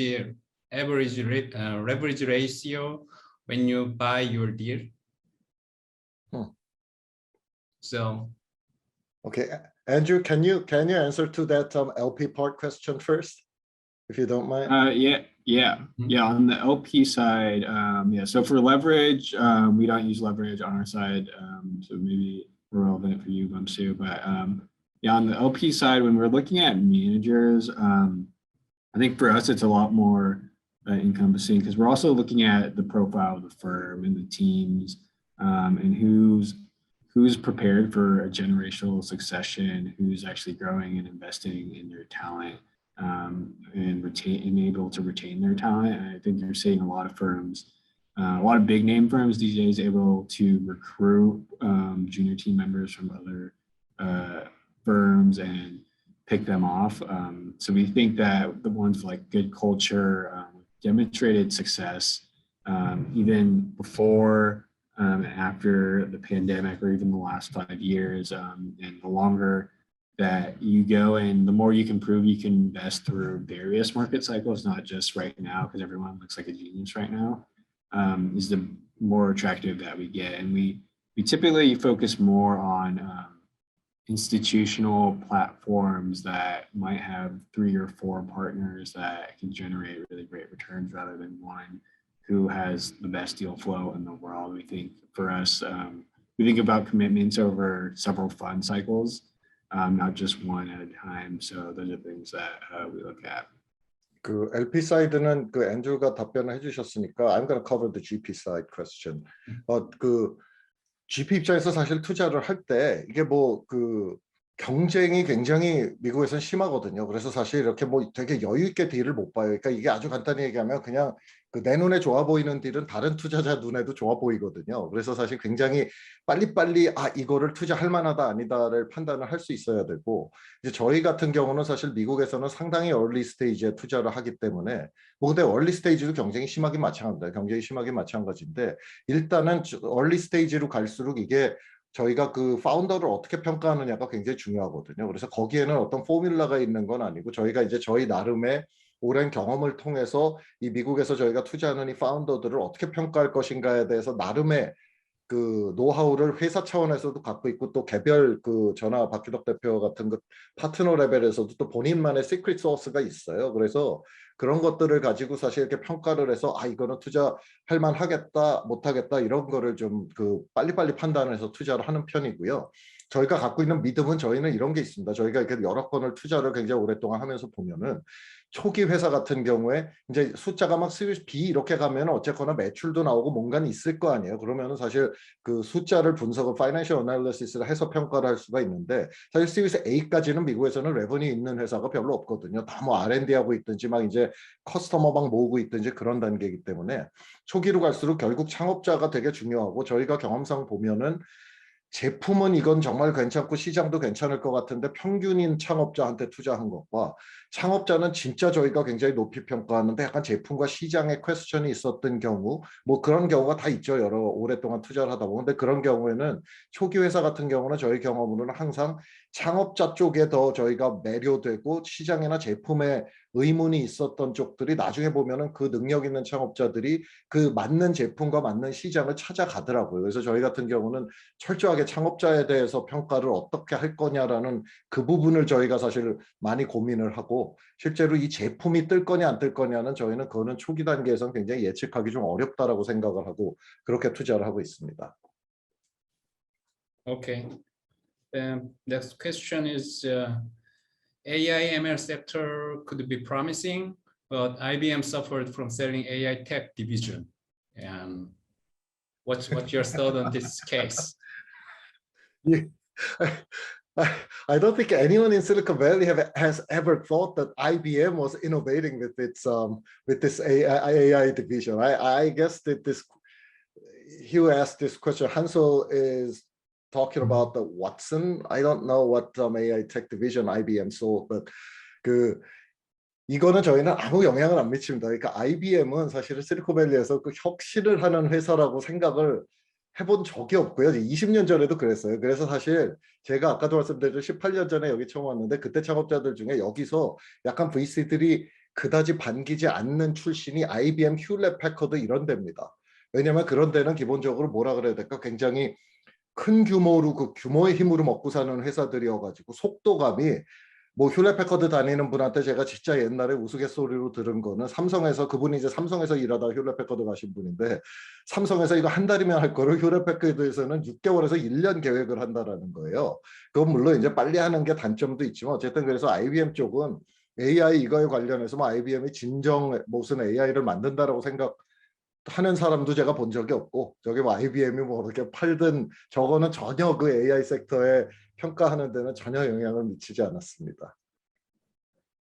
leverage ratio when you buy your deal? So Okay, Andrew, can you answer to that LP part question first, if you don't mind? Yeah. On the LP side, yeah. So for leverage, we don't use leverage on our side, so maybe relevant for you, Bumsu. But yeah, on the LP side, when we're looking at managers, I think for us it's a lot more encompassing because we're also looking at the profile of the firm and the teams, and who's prepared for a generational succession, who's actually growing and investing in their talent, and able to retain their talent. And I think you're seeing a lot of firms, a lot of big name firms these days able to recruit junior team members from other firms and pick them off. So we think that the ones like good culture, demonstrated success, even before and after the pandemic, or even the last 5 years, and the longer that you go and the more you can prove you can invest through various market cycles, not just right now, because everyone looks like a genius right now, is the more attractive that we get. And we typically focus more on institutional platforms that might have 3 or 4 partners that can generate really great returns rather than one who has the best deal flow in the world. We think for us, we think about commitments over several fund cycles, not just one at a time. So those are things that we look at. 그 LP 사이드는 그 앤드루가 답변을 해주셨으니까 I'm going to cover the GP side question. 그 GP 입장에서 사실 투자를 할 때 이게 뭐 그 경쟁이 굉장히 미국에서는 심하거든요. 그래서 사실 이렇게 뭐 되게 여유 있게 딜을 못 봐요. 그러니까 이게 아주 간단히 얘기하면 그냥 그 내 눈에 좋아 보이는 딜은 다른 투자자 눈에도 좋아 보이거든요. 그래서 사실 굉장히 빨리빨리 이거를 투자할 만하다 아니다를 판단을 할 수 있어야 되고, 이제 저희 같은 경우는 사실 미국에서는 상당히 얼리 스테이지에 투자를 하기 때문에 뭐 근데 얼리 스테이지도 경쟁이 심하긴 마찬가지입니다. 경쟁이 심하긴 마찬가지인데 일단은 얼리 스테이지로 갈수록 이게 저희가 그 파운더를 어떻게 평가하느냐가 굉장히 중요하거든요. 그래서 거기에는 어떤 포뮬라가 있는 건 아니고 저희가 이제 저희 나름의 오랜 경험을 통해서 이 미국에서 저희가 투자하는 이 파운더들을 어떻게 평가할 것인가에 대해서 나름의 그 노하우를 회사 차원에서도 갖고 있고 또 개별 그 저나 박규덕 대표 같은 그 파트너 레벨에서도 또 본인만의 시크릿 소스가 있어요. 그래서 그런 것들을 가지고 사실 이렇게 평가를 해서 이거는 투자할 만하겠다 못하겠다 이런 거를 좀 그 빨리빨리 판단해서 투자를 하는 편이고요. 저희가 갖고 있는 믿음은 저희는 이런 게 있습니다. 저희가 이렇게 여러 건을 투자를 굉장히 오랫동안 하면서 보면은 초기 회사 같은 경우에 이제 숫자가 막 시리즈 B 이렇게 가면 어쨌거나 매출도 나오고 뭔가는 있을 거 아니에요. 그러면은 사실 그 숫자를 분석을 파이낸셜 어널리시스를 해서 평가를 할 수가 있는데 사실 시리즈 A까지는 미국에서는 레버뉴 있는 회사가 별로 없거든요. 다 뭐 R&D 하고 있든지 막 이제 커스터머 막 모으고 있든지 그런 단계이기 때문에 초기로 갈수록 결국 창업자가 되게 중요하고 저희가 경험상 보면은 제품은 이건 정말 괜찮고 시장도 괜찮을 것 같은데 평균인 창업자한테 투자한 것과 창업자는 진짜 저희가 굉장히 높이 평가하는데 약간 제품과 시장에 퀘스천이 있었던 경우 뭐 그런 경우가 다 있죠. 여러 오랫동안 투자를 하다 보면. 근데 그런 경우에는 초기 회사 같은 경우는 저희 경험으로는 항상 창업자 쪽에 더 저희가 매료되고 시장이나 제품에 의문이 있었던 쪽들이 나중에 보면은 그 능력 있는 창업자들이 그 맞는 제품과 맞는 시장을 찾아가더라고요. 그래서 저희 같은 경우는 철저하게 창업자에 대해서 평가를 어떻게 할 거냐라는 그 부분을 저희가 사실 많이 고민을 하고 실제로 이 제품이 뜰 거냐 안 뜰 거냐는 저희는 그거는 초기 단계에서는 굉장히 예측하기 좀 어렵다라고 생각을 하고 그렇게 투자를 하고 있습니다. Okay. Next question is AI ML sector could be promising, but IBM suffered from selling AI tech division. And what's your thought on this case? I don't think anyone in Silicon Valley has ever thought that IBM was innovating with this AI division. I guess that Hugh asked this question. Hansel is talking about the Watson. I don't know what AI tech division IBM sold, but 이거는 저희는 아무 영향을 안 미칩니다. 그러니까 IBM은 사실은 실리콘밸리에서 그 혁신을 하는 회사라고 생각을 해본 적이 없고요. 20년 전에도 그랬어요. 그래서 사실 제가 아까도 말씀드렸죠. 18년 전에 여기 처음 왔는데 그때 창업자들 중에 여기서 약간 VC들이 그다지 반기지 않는 출신이 IBM, 휴렛 패커드 이런 데입니다. 왜냐하면 그런 데는 기본적으로 뭐라 그래야 될까? 굉장히 큰 규모로 그 규모의 힘으로 먹고 사는 회사들이어가지고 속도감이 뭐 휴렛 패커드 다니는 분한테 제가 진짜 옛날에 우스갯소리로 들은 거는 삼성에서 그분이 이제 삼성에서 일하다 휴렛 패커드 가신 분인데 삼성에서 이거 한 달이면 할 거를 휴렛 패커드에서는 6개월에서 1년 계획을 한다라는 거예요. 그건 물론 이제 빨리 하는 게 단점도 있지만 어쨌든 그래서 IBM 쪽은 AI 이거에 관련해서 뭐 IBM이 진정 무슨 AI를 만든다라고 생각하는 사람도 제가 본 적이 없고 저게 뭐 IBM이 뭐 그렇게 팔든 저거는 전혀 그 AI 섹터에 평가하는 데는 전혀 영향을 미치지 않았습니다.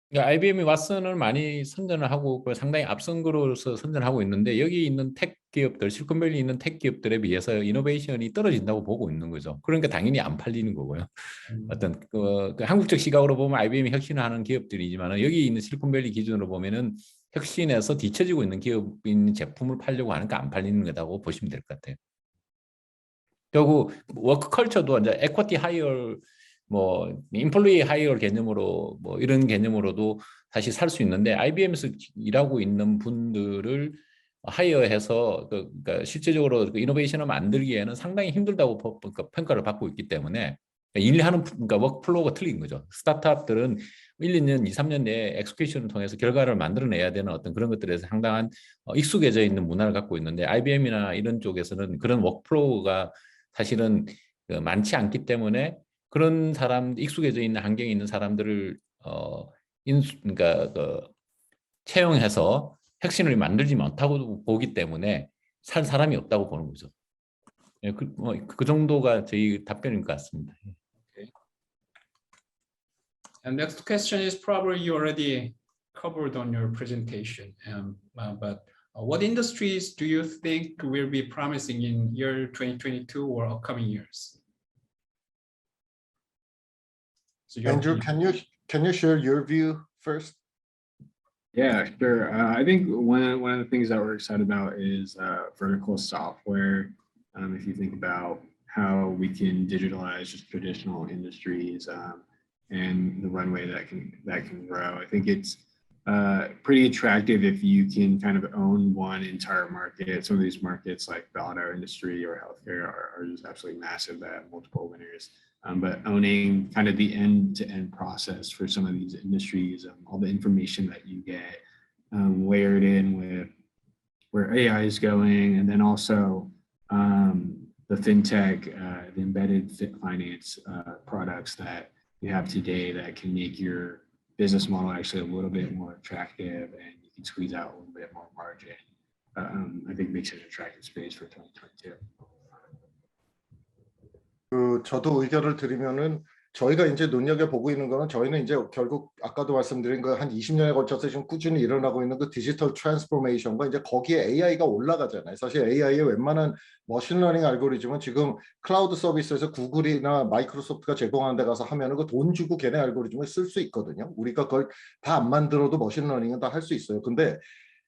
그러니까 IBM이 왓슨을 많이 선전을 하고 상당히 앞선 거로서 선전하고 있는데 여기 있는 택 기업들, 실리콘밸리 있는 택 기업들에 비해서 이노베이션이 떨어진다고 보고 있는 거죠. 그러니까 당연히 안 팔리는 거고요. 어떤 그 한국적 시각으로 보면 IBM이 혁신하는 기업들이지만 여기 있는 실리콘밸리 기준으로 보면은 혁신에서 뒤처지고 있는 기업인 제품을 팔려고 하니까 안 팔리는 거다고 보시면 될 것 같아요. 결국 워크 컬처도 이제 에쿼티 하이어 뭐 인플루이 하이어 개념으로 뭐 이런 개념으로도 다시 살 수 있는데 IBM에서 일하고 있는 분들을 하이어해서 그러니까 실제적으로 그 이노베이션을 만들기에는 상당히 힘들다고 평가를 받고 있기 때문에 일하는 그러니까 워크플로우가 틀린 거죠. 스타트업들은 1, 2년, 2, 3년 내에 엑스큐션을 통해서 결과를 만들어내야 되는 어떤 그런 것들에서 상당한 익숙해져 있는 문화를 갖고 있는데 IBM이나 이런 쪽에서는 그런 워크플로우가 사실은 많지 않기 때문에 그런 사람 익숙해져 있는 환경에 있는 사람들을 그러니까 채용해서 혁신을 만들지 못하고 보기 때문에 살 사람이 없다고 보는 거죠. 예, 그 정도가 저희 답변인 것 같습니다. And next question is probably you already covered on your presentation, but what industries do you think will be promising in year 2022 or upcoming years? So Andrew, can you share your view first? Yeah, sure. I think one of the things that we're excited about is vertical software. If you think about how we can digitalize just traditional industries and the runway that can grow, I think it's pretty attractive if you can kind of own one entire market. Some of these markets like the auto industry or healthcare are just absolutely massive. That have multiple winners. But owning kind of the end-to-end process for some of these industries, all the information that you get layered in with where AI is going, and then also the fintech, the embedded finance products that you have today that can make your business model actually a little bit more attractive and you can squeeze out a little bit more margin. I think makes it an attractive space for 2022. 저도 의견을 드리면은 저희가 이제 눈여겨보고 있는 거는 저희는 이제 결국 아까도 말씀드린 거 한 20년에 걸쳐서 지금 꾸준히 일어나고 있는 그 디지털 트랜스포메이션과 이제 거기에 AI가 올라가잖아요. 사실 AI의 웬만한 머신러닝 알고리즘은 지금 클라우드 서비스에서 구글이나 마이크로소프트가 제공하는 데 가서 하면은 그 돈 주고 걔네 알고리즘을 쓸 수 있거든요. 우리가 그걸 다 안 만들어도 머신러닝은 다 할 수 있어요. 근데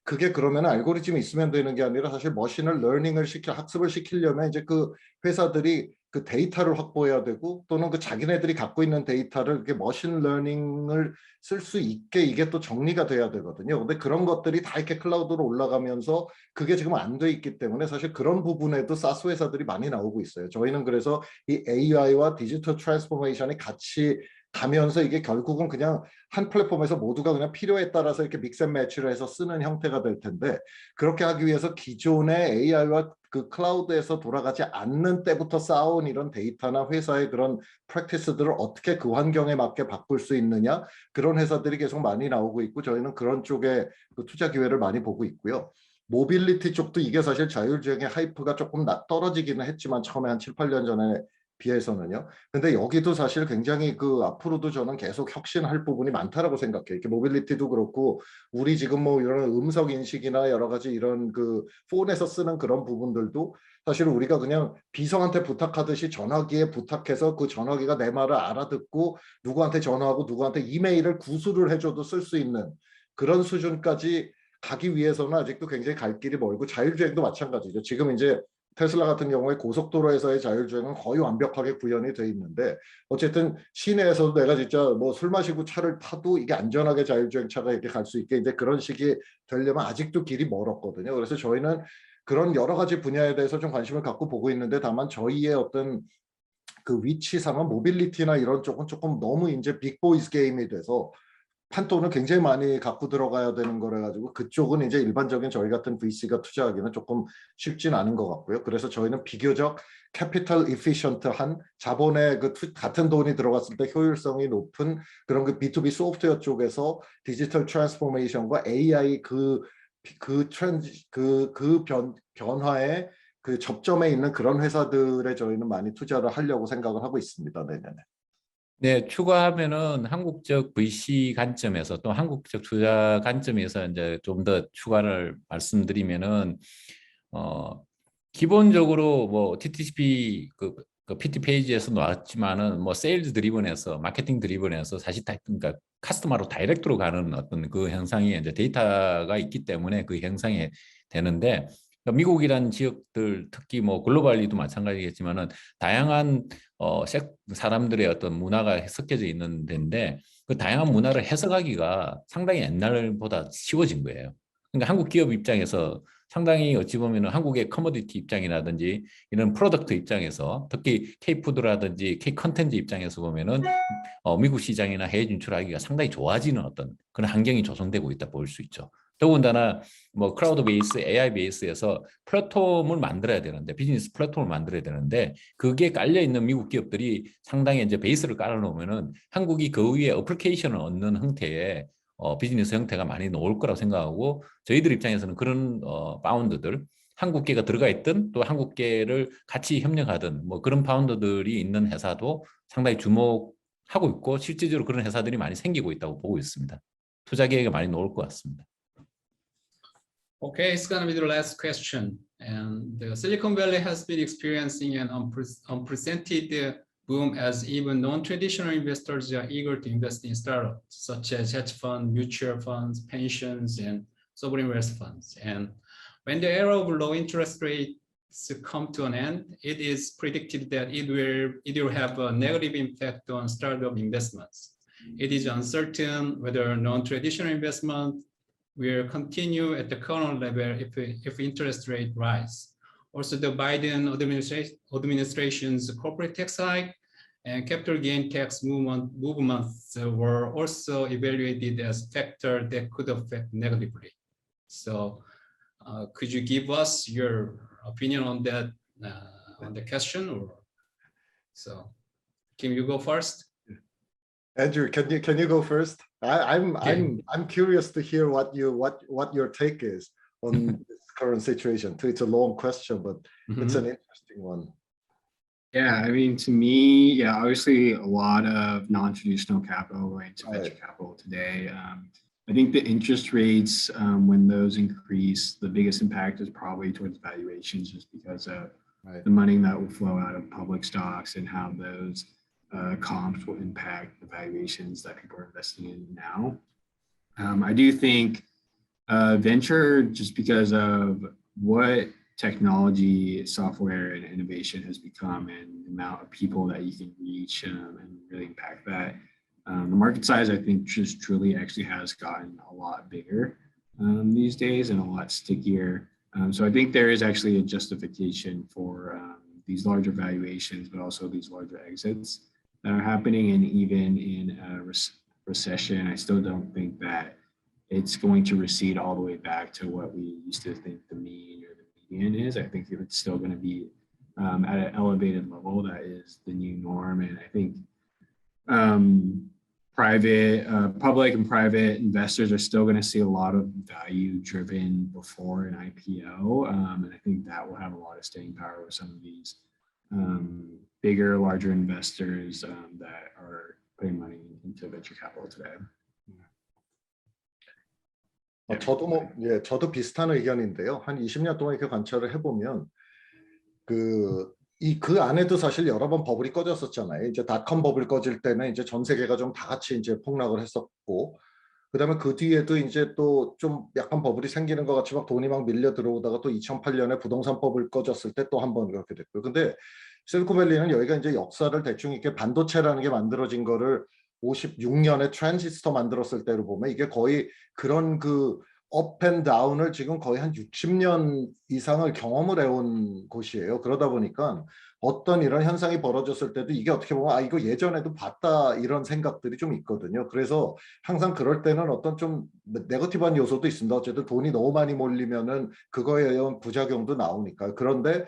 그게 그러면 알고리즘이 있으면 되는 게 아니라 사실 머신을 러닝을 학습을 시키려면 이제 그 회사들이 그 데이터를 확보해야 되고 또는 그 자기네들이 갖고 있는 데이터를 이렇게 머신 러닝을 쓸 수 있게 이게 또 정리가 돼야 되거든요. 근데 그런 것들이 다 이렇게 클라우드로 올라가면서 그게 지금 안 돼 있기 때문에 사실 그런 부분에도 사스 회사들이 많이 나오고 있어요. 저희는 그래서 이 AI와 디지털 트랜스포메이션이 같이 가면서 이게 결국은 그냥 한 플랫폼에서 모두가 그냥 필요에 따라서 이렇게 믹스 앤 매치를 해서 쓰는 형태가 될 텐데 그렇게 하기 위해서 기존의 AI와 그 클라우드에서 돌아가지 않는 때부터 쌓아온 이런 데이터나 회사의 그런 프랙티스들을 어떻게 그 환경에 맞게 바꿀 수 있느냐 그런 회사들이 계속 많이 나오고 있고 저희는 그런 쪽에 그 투자 기회를 많이 보고 있고요. 모빌리티 쪽도 이게 사실 자율주행의 하이프가 조금 떨어지기는 했지만 처음에 한 7, 8년 전에 비해서는요. 근데 여기도 사실 굉장히 그 앞으로도 저는 계속 혁신할 부분이 많다라고 생각해요. 이렇게 모빌리티도 그렇고 우리 지금 뭐 이런 음성 인식이나 여러 가지 이런 그 폰에서 쓰는 그런 부분들도 사실 우리가 그냥 비서한테 부탁하듯이 전화기에 부탁해서 그 전화기가 내 말을 알아듣고 누구한테 전화하고 누구한테 이메일을 구술을 해줘도 쓸 수 있는 그런 수준까지 가기 위해서는 아직도 굉장히 갈 길이 멀고 자율주행도 마찬가지죠. 지금 이제 테슬라 같은 경우에 고속도로에서의 자율주행은 거의 완벽하게 구현이 돼 있는데 어쨌든 시내에서도 내가 진짜 뭐 술 마시고 차를 타도 이게 안전하게 자율주행차가 이렇게 갈 수 있게 이제 그런 식이 되려면 아직도 길이 멀었거든요. 그래서 저희는 그런 여러 가지 분야에 대해서 좀 관심을 갖고 보고 있는데 다만 저희의 어떤 그 위치상은 모빌리티나 이런 쪽은 조금 너무 이제 빅보이즈 게임이 돼서 판돈을 굉장히 많이 갖고 들어가야 되는 거라 가지고 그쪽은 이제 일반적인 저희 같은 VC가 투자하기는 조금 쉽진 않은 것 같고요. 그래서 저희는 비교적 캐피털 이피션트한 자본의 그 같은 돈이 들어갔을 때 효율성이 높은 그런 그 B2B 소프트웨어 쪽에서 디지털 트랜스포메이션과 AI 변화에 그 접점에 있는 그런 회사들에 저희는 많이 투자를 하려고 생각을 하고 있습니다. 내년에. 네, 추가하면은 한국적 VC 관점에서 또 한국적 투자 관점에서 이제 좀 더 추가를 말씀드리면은 기본적으로 뭐 TTCP 그 PT 페이지에서 나왔지만은 뭐 세일즈 드리븐에서 마케팅 드리븐에서 사실 그러니까 카스터머로 다이렉트로 가는 어떤 그 현상이 이제 데이터가 있기 때문에 그 현상이 되는데 그러니까 미국이란 지역들 특히 뭐 글로벌리도 마찬가지겠지만은 다양한 사람들의 어떤 문화가 섞여져 있는 데인데 그 다양한 문화를 해석하기가 상당히 옛날보다 쉬워진 거예요. 그러니까 한국 기업 입장에서 상당히 어찌 보면 한국의 커머디티 입장이라든지 이런 프로덕트 입장에서 특히 K푸드라든지 K컨텐츠 입장에서 보면은 미국 시장이나 해외 진출하기가 상당히 좋아지는 어떤 그런 환경이 조성되고 있다 볼 수 있죠. 더군다나 뭐 크라우드 베이스, AI 베이스에서 플랫폼을 만들어야 되는데 비즈니스 플랫폼을 만들어야 되는데 그게 깔려 있는 미국 기업들이 상당히 이제 베이스를 깔아놓으면은 한국이 그 위에 어플리케이션을 얻는 형태의 비즈니스 형태가 많이 나올 거라고 생각하고 저희들 입장에서는 그런 파운드들 한국계가 들어가 있든 또 한국계를 같이 협력하든 뭐 그런 파운더들이 있는 회사도 상당히 주목하고 있고 실질적으로 그런 회사들이 많이 생기고 있다고 보고 있습니다. 투자 기회가 많이 나올 것 같습니다. Okay, it's gonna be the last question. And the Silicon Valley has been experiencing an unprecedented boom as even non-traditional investors are eager to invest in startups such as hedge funds, mutual funds, pensions, and sovereign wealth funds. And when the era of low interest rates come to an end, it is predicted that it will have a negative impact on startup investments. It is uncertain whether non-traditional investment will continue at the current level if interest rate rise. Also, the Biden administration's corporate tax hike and capital gain tax movements were also evaluated as factors that could affect negatively. So, could you give us your opinion on that on the question? Or so, Kim, you go first. Andrew, can you go first? I'm curious to hear what your take is on this current situation. It's a long question, but it's an interesting one. Yeah, I mean, to me, yeah, obviously a lot of non-traditional capital going to venture capital today. I think the interest rates, when those increase, the biggest impact is probably towards valuations, just because of the money that will flow out of public stocks and how those comps will impact the valuations that people are investing in now. I do think venture, just because of what technology, software, and innovation has become and the amount of people that you can reach and really impact that. The market size, I think, just truly actually has gotten a lot bigger these days and a lot stickier. So I think there is actually a justification for these larger valuations, but also these larger exits that are happening. And even in a recession, I still don't think that it's going to recede all the way back to what we used to think the mean or the median is. I think it's still going to be at an elevated level. That is the new norm. And I think public and private investors are still going to see a lot of value driven before an IPO. And I think that will have a lot of staying power with some of these bigger, larger investors that are putting money into venture capital today. 저도 비슷한 의견인데요. 한 20년 동안 이렇게 관찰을 해보면 그 안에도 사실 여러 번 버블이 꺼졌었잖아요. 이제 닷컴 버블 꺼질 때는 이제 전 세계가 좀 다 같이 이제 폭락을 했었고, 그다음에 그 뒤에도 이제 또 좀 약간 버블이 생기는 것 같이 막 돈이 막 밀려 들어오다가 또 2008년에 부동산법을 꺼졌을 때 또 한 번 그렇게 됐고요. 근데 실리콘밸리는 여기가 이제 역사를 대충 이렇게 반도체라는 게 만들어진 거를 56년에 트랜지스터 만들었을 때로 보면 이게 거의 그런 그 업 앤 다운을 지금 거의 한 60년 이상을 경험을 해온 곳이에요. 그러다 보니까 어떤 이런 현상이 벌어졌을 때도 이게 어떻게 보면 아 이거 예전에도 봤다 이런 생각들이 좀 있거든요. 그래서 항상 그럴 때는 어떤 좀 네거티브한 요소도 있습니다. 어쨌든 돈이 너무 많이 몰리면은 그거에 의한 부작용도 나오니까. 그런데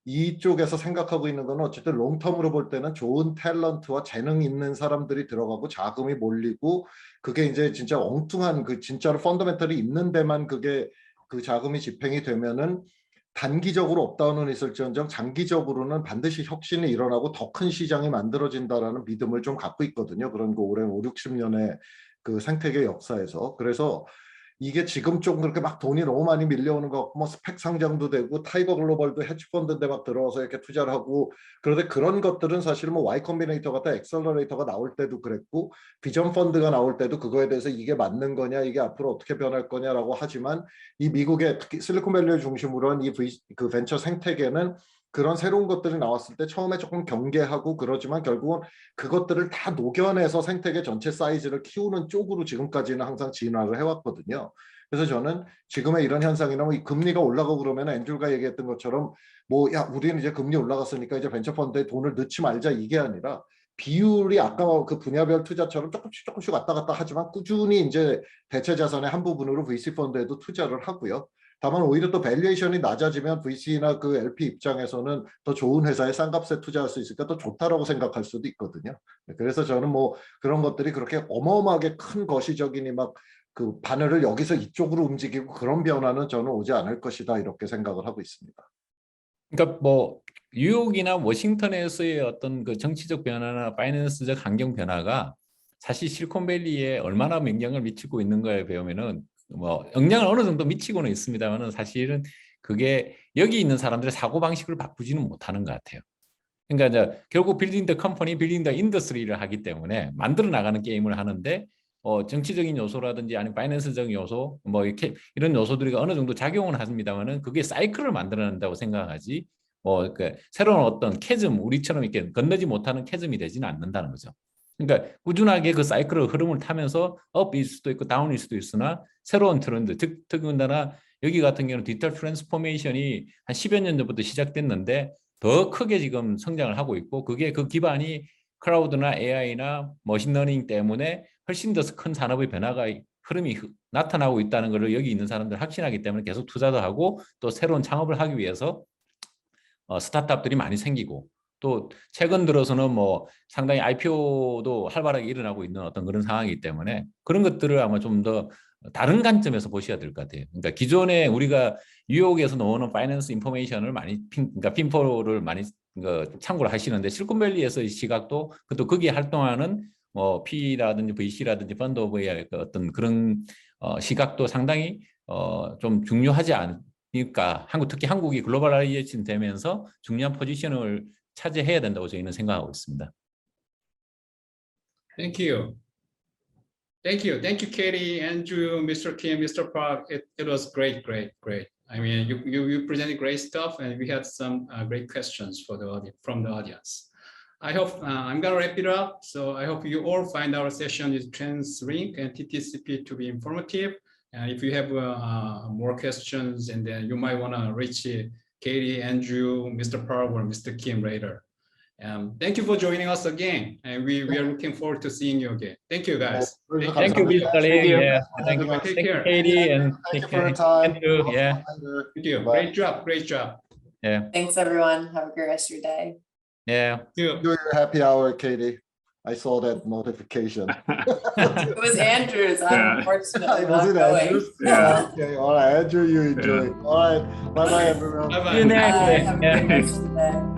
이쪽에서 생각하고 있는 거는 어쨌든 롱텀으로 볼 때는 좋은 탤런트와 재능 있는 사람들이 들어가고 자금이 몰리고 그게 이제 진짜 엉뚱한 그 진짜로 펀더멘털이 있는 데만 그게 그 자금이 집행이 되면은 단기적으로 업다운은 있을지언정 장기적으로는 반드시 혁신이 일어나고 더 큰 시장이 만들어진다라는 믿음을 좀 갖고 있거든요. 그런 거 오랜 5, 60년의 그 생태계 역사에서. 그래서 이게 지금 좀 그렇게 막 돈이 너무 많이 밀려오는 것 같고 뭐 스펙 상장도 되고 타이거 글로벌도 헤지펀드인데 막 들어와서 이렇게 투자를 하고 그런데 그런 것들은 사실 뭐 Y 컴비네이터 같은 엑셀러레이터가 나올 때도 그랬고 비전 펀드가 나올 때도 그거에 대해서 이게 맞는 거냐 이게 앞으로 어떻게 변할 거냐라고 하지만 이 미국의 특히 실리콘밸리를 중심으로 한 이 그 벤처 생태계는 그런 새로운 것들이 나왔을 때 처음에 조금 경계하고 그러지만 결국은 그것들을 다 녹여내서 생태계 전체 사이즈를 키우는 쪽으로 지금까지는 항상 진화를 해왔거든요. 그래서 저는 지금의 이런 현상이나 뭐 금리가 올라가고 그러면 앤드류가 얘기했던 것처럼 뭐 야 우리는 이제 금리 올라갔으니까 이제 벤처펀드에 돈을 넣지 말자 이게 아니라 비율이 아까 그 분야별 투자처럼 조금씩 왔다 갔다 하지만 꾸준히 이제 대체 자산의 한 부분으로 VC 펀드에도 투자를 하고요. 다만 오히려 또 밸류에이션이 낮아지면 VC나 그 LP 입장에서는 더 좋은 회사에 싼 값에 투자할 수 있으니까 더 좋다라고 생각할 수도 있거든요. 그래서 저는 뭐 그런 것들이 그렇게 어마어마하게 큰 거시적이니 막 그 바늘을 여기서 이쪽으로 움직이고 그런 변화는 저는 오지 않을 것이다 이렇게 생각을 하고 있습니다. 그러니까 뭐 뉴욕이나 워싱턴에서의 어떤 그 정치적 변화나 파이낸스적 환경 변화가 사실 실리콘밸리에 얼마나 영향을 미치고 있는가에 배우면은 뭐 영향을 어느 정도 미치고는 있습니다만은 사실은 그게 여기 있는 사람들의 사고 방식을 바꾸지는 못하는 것 같아요. 그러니까 이제 결국 빌딩 더 컴퍼니, 빌딩 더 인더스트리를 하기 때문에 만들어 나가는 게임을 하는데 정치적인 요소라든지 아니면 파이낸스적인 요소 뭐 이렇게 이런 요소들이 어느 정도 작용을 합니다만은 그게 사이클을 만들어낸다고 생각하지 그 새로운 어떤 캐즘 우리처럼 이렇게 건너지 못하는 캐즘이 되지는 않는다는 거죠. 그러니까 꾸준하게 그 사이클의 흐름을 타면서 업일 수도 있고 다운일 수도 있으나 새로운 트렌드 특히나 여기 같은 경우는 디지털 트랜스포메이션이 한 10여 년 전부터 시작됐는데 더 크게 지금 성장을 하고 있고 그게 그 기반이 클라우드나 AI나 머신러닝 때문에 훨씬 더 큰 산업의 변화가 흐름이 나타나고 있다는 것을 여기 있는 사람들 확신하기 때문에 계속 투자도 하고 또 새로운 창업을 하기 위해서 스타트업들이 많이 생기고 또 최근 들어서는 뭐 상당히 IPO도 활발하게 일어나고 있는 어떤 그런 상황이기 때문에 그런 것들을 아마 좀 더 다른 관점에서 보셔야 될 것 같아요. 그러니까 기존에 우리가 뉴욕에서 나오는 파이낸스 인포메이션을 많이 그러니까 핀포를 많이 참고를 하시는데 실리콘밸리에서의 시각도 또 거기에 활동하는 뭐 P라든지 VC라든지 펀드 오브의 어떤 그런 시각도 상당히 좀 중요하지 않을까. 특히 한국이 글로벌라이제이션 되면서 중요한 포지션을 차지해야 된다고 저희는 생각하고 있습니다. Thank you. Thank you, Katie, Andrew, Mr. Kim, Mr. Park. It was great. I mean, you presented great stuff, and we had some great questions for the audience from the audience. I hope I'm gonna wrap it up. So I hope you all find our session with TransLink and TTCP to be informative. And if you have more questions, and then you might wanna reach Katie, Andrew, Mr. Park, or Mr. Kim later. Thank you for joining us again, and we are looking forward to seeing you again. Thank you, guys. Thank you, Mr. Lee. Yeah, thank you. Take care. Katie, and Thank you for your time. Andrew. Yeah, Thank you. Bye. Great job. yeah, Thanks, everyone. Have a great rest of your day. yeah. Thank you. Do your happy hour, Katie. I saw that notification. It was Andrew's. I'm Yeah. unfortunately Was not it going. Andrew? Yeah. Okay, all right, Andrew, you enjoy. All right, bye, everyone. Bye-bye. See you next Bye. day. Have a Yeah. good rest of the day.